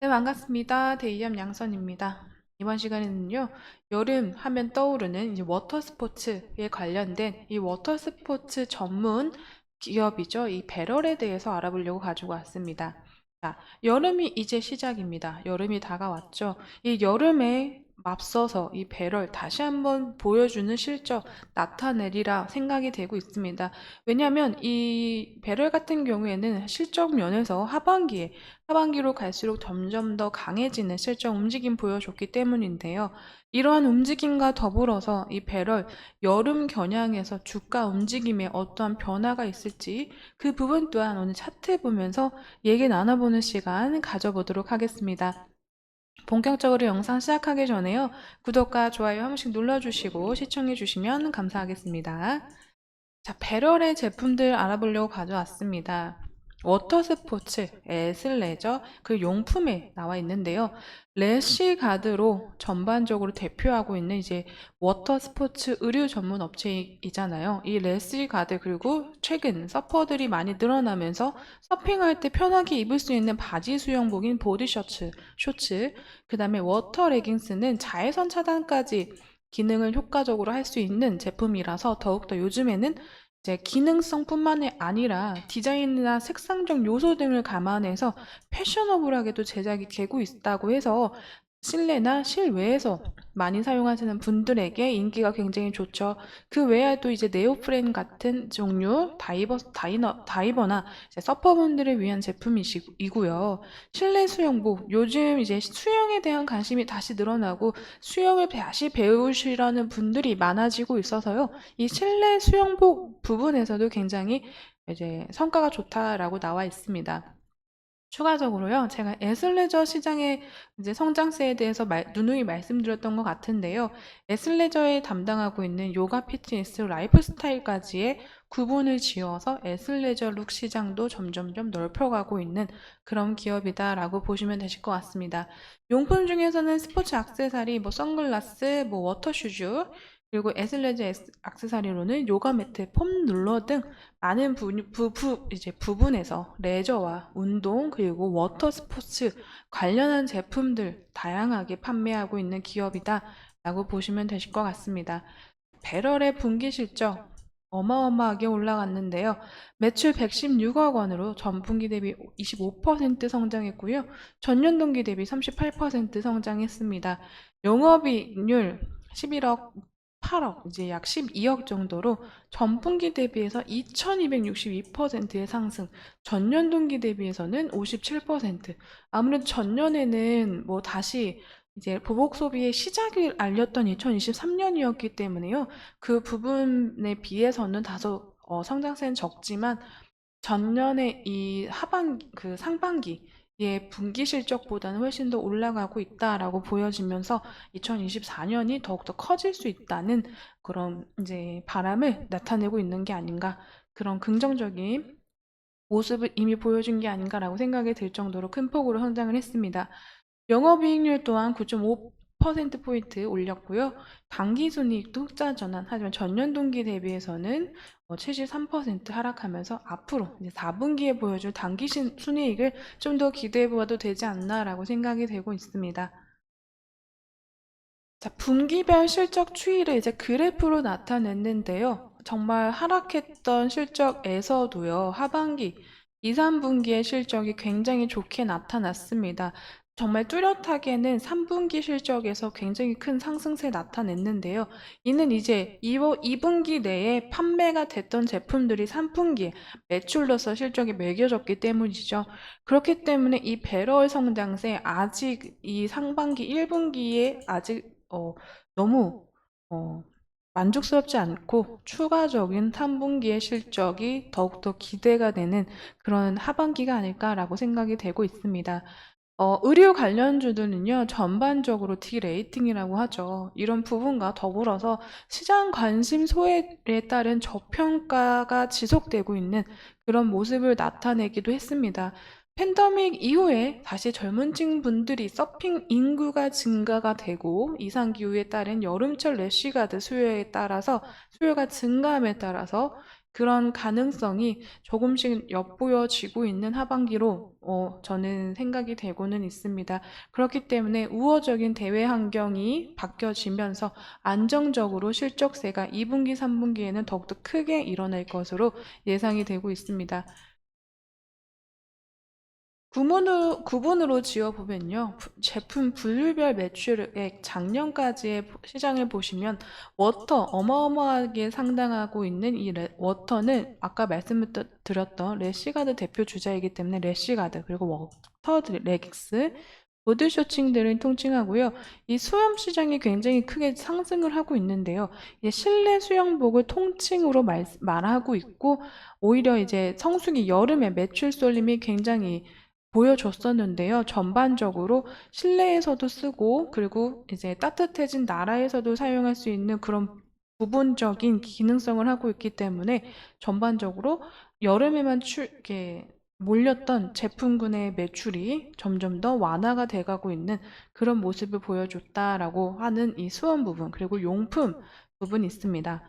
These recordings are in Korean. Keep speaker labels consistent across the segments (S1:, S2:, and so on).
S1: 네, 반갑습니다. 대이암 양선입니다. 이번 시간에는요, 여름 하면 떠오르는 이제 워터 스포츠에 관련된 이 워터 스포츠 전문 기업이죠. 이 배럴에 대해서 알아보려고 가지고 왔습니다. 자, 여름이 이제 시작입니다. 여름이 다가왔죠. 이 여름에 맞서서 이 배럴 다시 한번 보여주는 실적 나타내리라 생각이 되고 있습니다. 왜냐하면 이 배럴 같은 경우에는 실적 면에서 하반기로 갈수록 점점 더 강해지는 실적 움직임 보여줬기 때문인데요. 이러한 움직임과 더불어서 이 배럴 여름 겨냥해서 주가 움직임에 어떠한 변화가 있을지 그 부분 또한 오늘 차트 보면서 얘기 나눠보는 시간 가져보도록 하겠습니다. 본격적으로 영상 시작하기 전에요. 구독과 좋아요 한 번씩 눌러주시고 시청해주시면 감사하겠습니다. 자, 배럴의 제품들 알아보려고 가져왔습니다. 워터 스포츠, 에슬레저, 그 용품에 나와 있는데요. 래쉬 가드로 전반적으로 대표하고 있는 이제 워터 스포츠 의류 전문 업체이잖아요. 이 래쉬 가드 그리고 최근 서퍼들이 많이 늘어나면서 서핑할 때 편하게 입을 수 있는 바지 수영복인 보디 쇼츠, 그 다음에 워터 레깅스는 자외선 차단까지 기능을 효과적으로 할 수 있는 제품이라서 더욱더 요즘에는 이제 기능성뿐만이 아니라 디자인이나 색상적 요소 등을 감안해서 패셔너블하게도 제작이 되고 있다고 해서 실내나 실외에서 많이 사용하시는 분들에게 인기가 굉장히 좋죠. 그 외에도 이제 네오프렌 같은 종류 다이버나 이제 서퍼분들을 위한 제품이고요. 실내 수영복, 요즘 이제 수영에 대한 관심이 다시 늘어나고 수영을 다시 배우시려는 분들이 많아지고 있어서요. 이 실내 수영복 부분에서도 굉장히 이제 성과가 좋다라고 나와 있습니다. 추가적으로요, 제가 애슬레저 시장의 이제 성장세에 대해서 누누이 말씀드렸던 것 같은데요. 애슬레저에 담당하고 있는 요가 피트니스 라이프 스타일까지의 구분을 지어서 애슬레저 룩 시장도 점점점 넓혀가고 있는 그런 기업이다라고 보시면 되실 것 같습니다. 용품 중에서는 스포츠 액세서리, 뭐 선글라스, 뭐 워터슈즈, 그리고 애슬레저 액세서리로는 요가 매트, 폼 롤러 등 많은 이제 부분에서 레저와 운동 그리고 워터 스포츠 관련한 제품들 다양하게 판매하고 있는 기업이다 라고 보시면 되실 것 같습니다. 배럴의 분기 실적 어마어마하게 올라갔는데요. 매출 116억 원으로 전분기 대비 25% 성장했고요. 전년 동기 대비 38% 성장했습니다. 영업이익률 11억 8억, 이제 약 12억 정도로 전분기 대비해서 2262%의 상승, 전년 동기 대비해서는 57%. 아무래도 전년에는 뭐 다시 이제 보복 소비의 시작을 알렸던 2023년이었기 때문에요. 그 부분에 비해서는 다소 성장세는 적지만 전년에 이 상반기의 분기 실적보다는 훨씬 더 올라가고 있다라고 보여지면서 2024년이 더욱더 커질 수 있다는 그런 이제 바람을 나타내고 있는 게 아닌가, 그런 긍정적인 모습을 이미 보여준 게 아닌가라고 생각이 들 정도로 큰 폭으로 성장을 했습니다. 영업이익률 또한 9.5%포인트 올렸고요. 당기순이익도 흑자 전환, 하지만 전년 동기 대비해서는 73% 하락하면서 앞으로 이제 4분기에 보여줄 순이익을 좀 더 기대해 보아도 되지 않나라고 생각이 되고 있습니다. 자, 분기별 실적 추이를 이제 그래프로 나타냈는데요. 정말 하락했던 실적에서도요, 하반기 2, 3분기의 실적이 굉장히 좋게 나타났습니다. 정말 뚜렷하게는 3분기 실적에서 굉장히 큰 상승세 나타냈는데요. 이는 이제 2분기 내에 판매가 됐던 제품들이 3분기에 매출로서 실적이 매겨졌기 때문이죠. 그렇기 때문에 이 배럴 성장세 아직 이 상반기 1분기에 아직 너무 어, 만족스럽지 않고 추가적인 3분기의 실적이 더욱더 기대가 되는 그런 하반기가 아닐까라고 생각이 되고 있습니다. 의료 관련주들은요, 전반적으로 D레이팅이라고 하죠. 이런 부분과 더불어서 시장 관심 소외에 따른 저평가가 지속되고 있는 그런 모습을 나타내기도 했습니다. 팬데믹 이후에 다시 젊은 층 분들이 서핑 인구가 증가가 되고 이상기후에 따른 여름철 래쉬가드 수요가 증가함에 따라서 그런 가능성이 조금씩 엿보여지고 있는 하반기로 저는 생각이 되고는 있습니다. 그렇기 때문에 우호적인 대외 환경이 바뀌어지면서 안정적으로 실적세가 2분기, 3분기에는 더욱더 크게 일어날 것으로 예상이 되고 있습니다. 구분으로 지어보면요. 제품 분류별 매출액 작년까지의 시장을 보시면 워터 어마어마하게 상당하고 있는 이 워터는 아까 말씀드렸던 래시가드 대표 주자이기 때문에 래시가드 그리고 워터 레깅스 보드 쇼칭들을 통칭하고요. 이 수영 시장이 굉장히 크게 상승을 하고 있는데요. 이제 실내 수영복을 통칭으로 말하고 있고 오히려 이제 성수기 여름에 매출 쏠림이 굉장히 보여줬었는데요. 전반적으로 실내에서도 쓰고 그리고 이제 따뜻해진 나라에서도 사용할 수 있는 그런 부분적인 기능성을 하고 있기 때문에 전반적으로 여름에만 이렇게 몰렸던 제품군의 매출이 점점 더 완화가 돼가고 있는 그런 모습을 보여줬다라고 하는 이 수원 부분 그리고 용품 부분이 있습니다.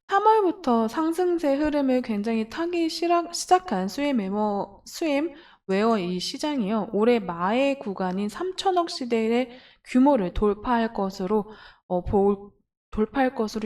S1: 3월부터 상승세 흐름을 굉장히 타기 시작한 스웨임웨어 이 시장이요. 올해 말 구간인 3천억 시대의 규모를 돌파할 것으로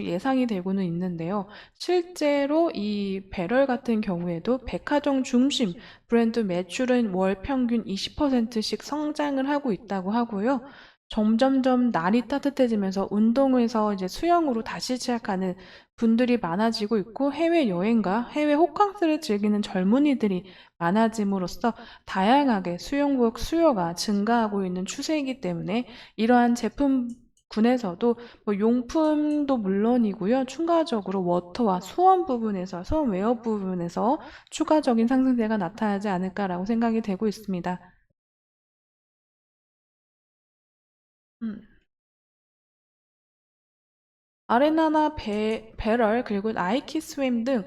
S1: 예상이 되고는 있는데요. 실제로 이 배럴 같은 경우에도 백화점 중심 브랜드 매출은 월 평균 20%씩 성장을 하고 있다고 하고요. 점점점 날이 따뜻해지면서 운동에서 이제 수영으로 다시 시작하는 분들이 많아지고 있고 해외여행과 해외 호캉스를 즐기는 젊은이들이 많아짐으로써 다양하게 수영복 수요가 증가하고 있는 추세이기 때문에 이러한 제품군에서도 뭐 용품도 물론이고요. 추가적으로 워터와 수원웨어 부분에서 추가적인 상승세가 나타나지 않을까라고 생각이 되고 있습니다. 음. 아레나나 배럴 그리고 나이키 스웸 등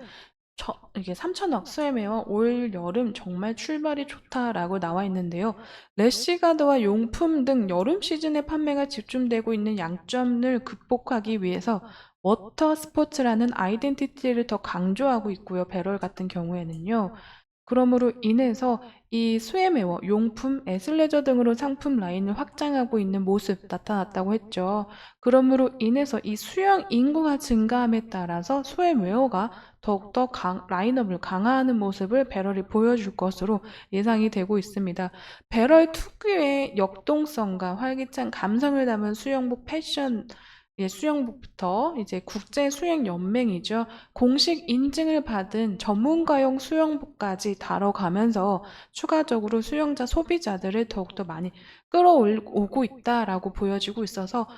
S1: 이게 3천억 스웨메와 올 여름 정말 출발이 좋다라고 나와 있는데요. 래시가드와 용품 등 여름 시즌에 판매가 집중되고 있는 양점을 극복하기 위해서 워터 스포츠라는 아이덴티티를 더 강조하고 있고요. 배럴 같은 경우에는요. 그러므로 인해서 이 스웨메어, 용품, 애슬레저 등으로 상품 라인을 확장하고 있는 모습 나타났다고 했죠. 그러므로 인해서 이 수영 인구가 증가함에 따라서 스웨메어가 더욱더 라인업을 강화하는 모습을 배럴이 보여줄 것으로 예상이 되고 있습니다. 배럴 특유의 역동성과 활기찬 감성을 담은 수영복 패션 수영복부터 이제 국제 수영 연맹이죠. 공식 인증을 받은 전문가용 수영복까지 다뤄가면서 추가적으로 수영자 소비자들을 더욱더 많이 끌어오고 있다라고 보여지고 있어서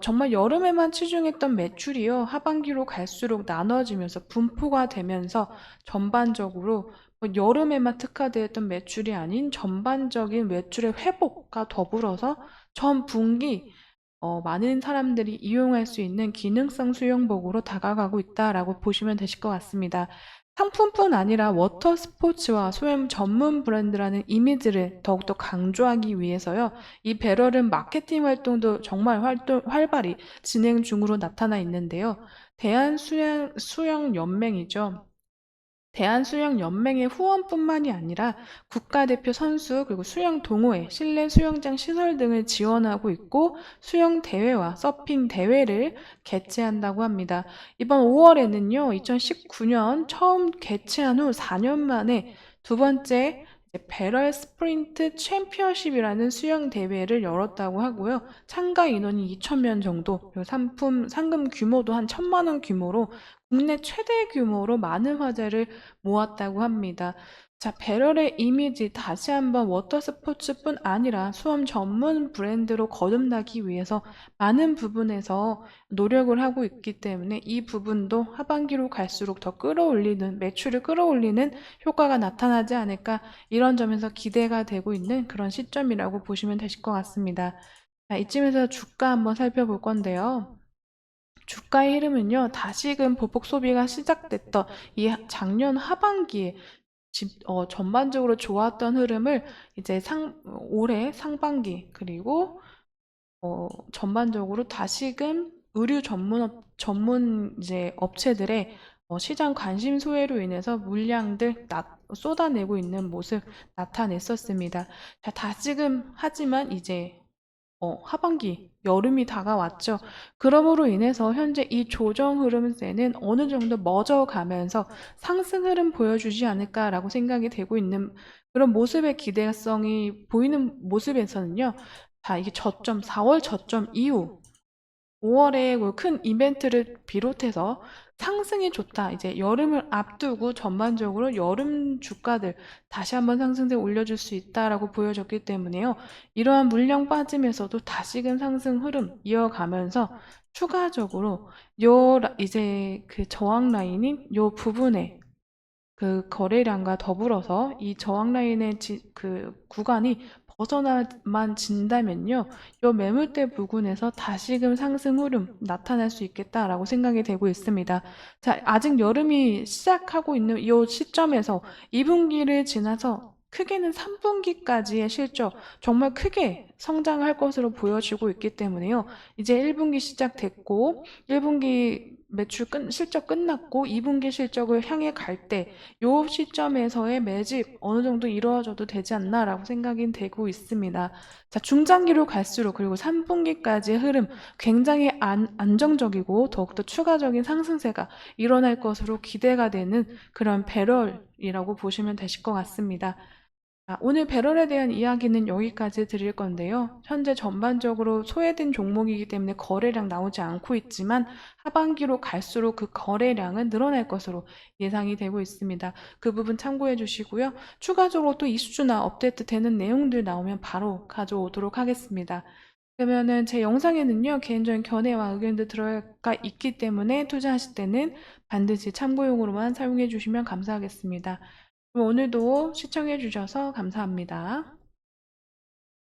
S1: 정말 여름에만 치중했던 매출이요. 하반기로 갈수록 나눠지면서 분포가 되면서 전반적으로 여름에만 특화되었던 매출이 아닌 전반적인 매출의 회복과 더불어서 전 분기 많은 사람들이 이용할 수 있는 기능성 수영복으로 다가가고 있다라고 보시면 되실 것 같습니다. 상품뿐 아니라 워터 스포츠와 수영 전문 브랜드라는 이미지를 더욱더 강조하기 위해서요. 이 배럴은 마케팅 활동도 정말 활발히 진행 중으로 나타나 있는데요. 대한수영연맹이죠. 대한수영연맹의 후원뿐만이 아니라 국가대표 선수 그리고 수영 동호회, 실내 수영장 시설 등을 지원하고 있고 수영 대회와 서핑 대회를 개최한다고 합니다. 이번 5월에는요, 2019년 처음 개최한 후 4년 만에 두 번째 배럴 스프린트 챔피언십이라는 수영 대회를 열었다고 하고요. 참가 인원이 2,000명 정도, 그리고 상금 규모도 한 1,000만 원 규모로 국내 최대 규모로 많은 화제를 모았다고 합니다. 자, 배럴의 이미지 다시 한번 워터 스포츠뿐 아니라 수험 전문 브랜드로 거듭나기 위해서 많은 부분에서 노력을 하고 있기 때문에 이 부분도 하반기로 갈수록 더 매출을 끌어올리는 효과가 나타나지 않을까 이런 점에서 기대가 되고 있는 그런 시점이라고 보시면 되실 것 같습니다. 자, 이쯤에서 주가 한번 살펴볼 건데요. 주가의 흐름은요, 다시금 보폭 소비가 시작됐던 이 작년 하반기에 전반적으로 좋았던 흐름을 이제 올해 상반기 그리고 전반적으로 다시금 의류 전문 이제 업체들의 시장 관심 소외로 인해서 물량들 쏟아내고 있는 모습 나타냈었습니다. 자, 다지금 하지만 이제 하반기, 여름이 다가왔죠. 그러므로 인해서 현재 이 조정 흐름세는 어느 정도 멎어가면서 상승 흐름 보여주지 않을까라고 생각이 되고 있는 그런 모습의 기대성이 보이는 모습에서는요. 자, 이게 4월 저점 이후 5월에 큰 이벤트를 비롯해서 상승이 좋다. 이제 여름을 앞두고 전반적으로 여름 주가들 다시 한번 상승세 올려줄 수 있다라고 보여졌기 때문에요. 이러한 물량 빠짐에서도 다시금 상승 흐름 이어가면서 추가적으로 이제 그 저항 라인인 요 부분에 그 거래량과 더불어서 이 저항 라인의 그 구간이 벗어나만 진다면요, 요 매물대 부근에서 다시금 상승 흐름 나타날 수 있겠다라고 생각이 되고 있습니다. 자, 아직 여름이 시작하고 있는 이 시점에서 2분기를 지나서 크게는 3분기까지의 실적 정말 크게 성장할 것으로 보여지고 있기 때문에요. 이제 1분기 시작됐고 1분기 매출 실적 끝났고 2분기 실적을 향해 갈 때 요 시점에서의 매집 어느 정도 이루어져도 되지 않나라고 생각이 되고 있습니다. 자, 중장기로 갈수록 그리고 3분기까지의 흐름 굉장히 안정적이고 더욱더 추가적인 상승세가 일어날 것으로 기대가 되는 그런 배럴이라고 보시면 되실 것 같습니다. 오늘 배럴에 대한 이야기는 여기까지 드릴 건데요. 현재 전반적으로 소외된 종목이기 때문에 거래량 나오지 않고 있지만 하반기로 갈수록 그 거래량은 늘어날 것으로 예상이 되고 있습니다. 그 부분 참고해 주시고요. 추가적으로 또 이슈주나 업데이트 되는 내용들 나오면 바로 가져오도록 하겠습니다. 그러면은 제 영상에는요, 개인적인 견해와 의견도 들어가 있기 때문에 투자하실 때는 반드시 참고용으로만 사용해 주시면 감사하겠습니다. 그럼 오늘도 시청해 주셔서 감사합니다.